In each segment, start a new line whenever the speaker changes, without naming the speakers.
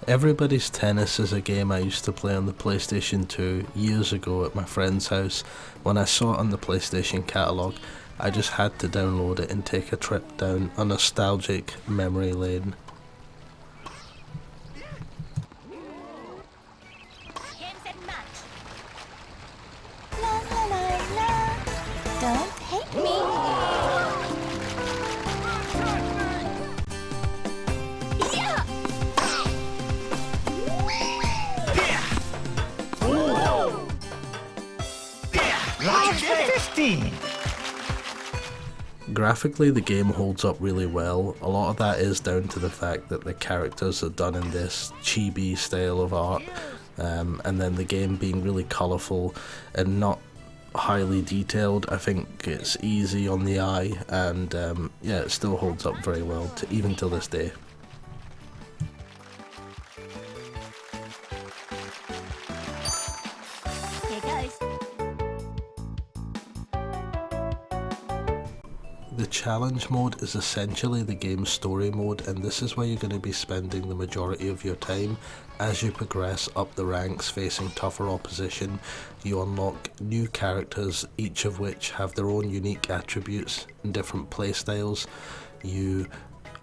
Everybody's Tennis is a game I used to play on the PlayStation 2 years ago at my friend's house. When I saw it on the PlayStation catalogue, I just had to download it and take a trip down a nostalgic memory lane.
Game set match. La la la la. Don't hate me. Yeah.
Round 15.
Graphically, the game holds up really well. A lot of that is down to the fact that the characters are done in this chibi style of art, and then the game being really colourful and not highly detailed. I think it's easy on the eye, and yeah, it still holds up very well, even till this day.
Here goes.
The challenge mode is essentially the game's story mode, and this is where you're going to be spending the majority of your time. As you progress up the ranks facing tougher opposition, you unlock new characters, each of which have their own unique attributes and different playstyles. You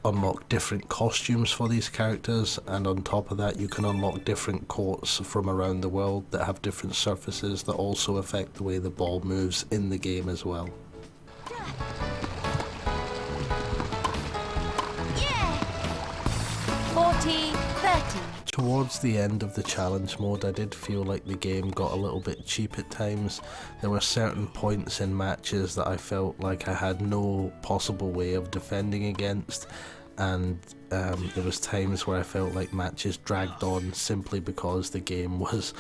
unlock different costumes for these characters, and on top of that you can unlock different courts from around the world that have different surfaces that also affect the way the ball moves in the game as well.
Yeah. 40, 30.
Towards the end of the challenge mode, I did feel like the game got a little bit cheap at times. There were certain points in matches that I felt like I had no possible way of defending against, and there was times where I felt like matches dragged on simply because the game was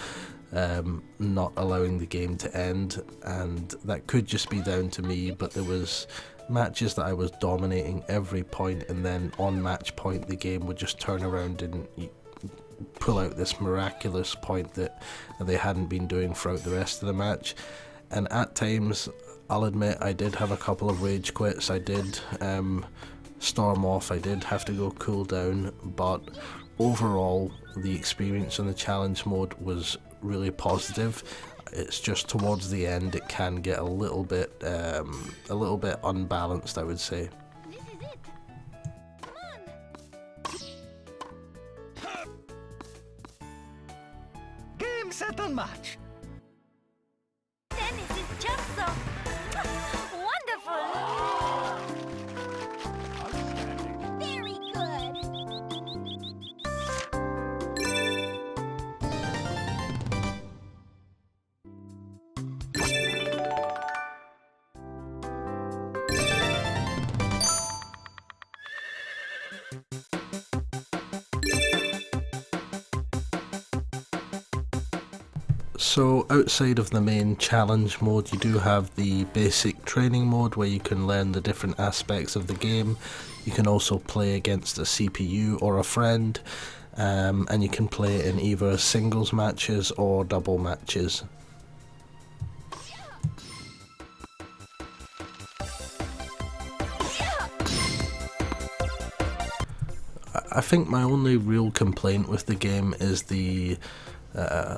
not allowing the game to end, and that could just be down to me, but there was matches that I was dominating every point, and then on match point the game would just turn around and pull out this miraculous point that they hadn't been doing throughout the rest of the match. And at times, I'll admit, I did have a couple of rage quits. I did storm off, I did have to go cool down, but overall the experience in the challenge mode was really positive. It's just towards the end it can get a little bit unbalanced, I would say.
This is it. Come on.
Game, set, and match.
Tennis is just so wonderful. Very good.
So outside of the main challenge mode, you do have the basic training mode where you can learn the different aspects of the game. You can also play against a CPU or a friend, and you can play in either singles matches or double matches. I think my only real complaint with the game is the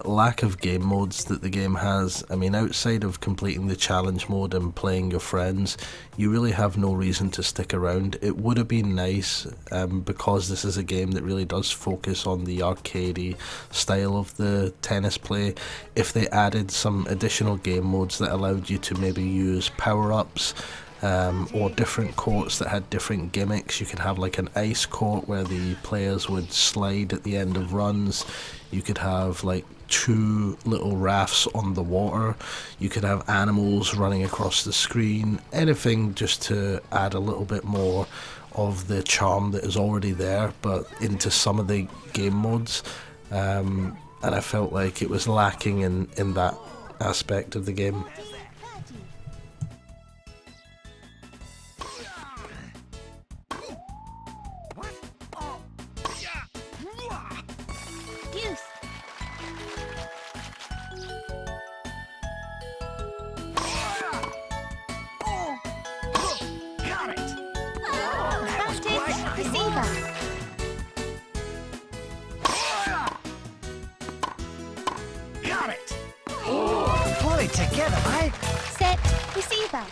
lack of game modes that the game has. I mean, outside of completing the challenge mode and playing your friends, you really have no reason to stick around. It would have been nice, because this is a game that really does focus on the arcadey style of the tennis play, if they added some additional game modes that allowed you to maybe use power-ups, or different courts that had different gimmicks. You could have like an ice court where the players would slide at the end of runs. You could have like 2 little rafts on the water. You could have animals running across the screen. Anything just to add a little bit more of the charm that is already there, but into some of the game modes. And I felt like it was lacking in that aspect of the game.
Deuce.
Got it.
Advantage receiver.
together, mate.
Set. Receiver.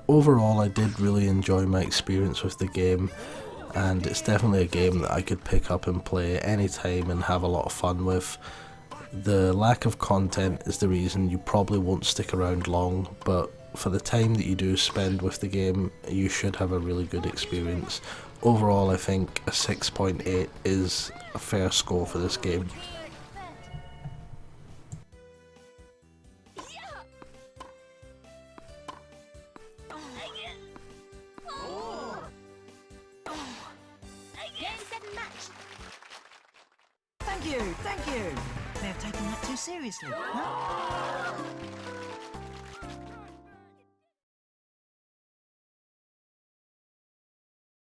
Overall, I did really enjoy my experience with the game, and it's definitely a game that I could pick up and play anytime and have a lot of fun with. The lack of content is the reason you probably won't stick around long, but for the time that you do spend with the game, you should have a really good experience. Overall, I think a 6.8 is a fair score for this game.
Game, set, and match.
Thank you. They're taking that too seriously. Huh?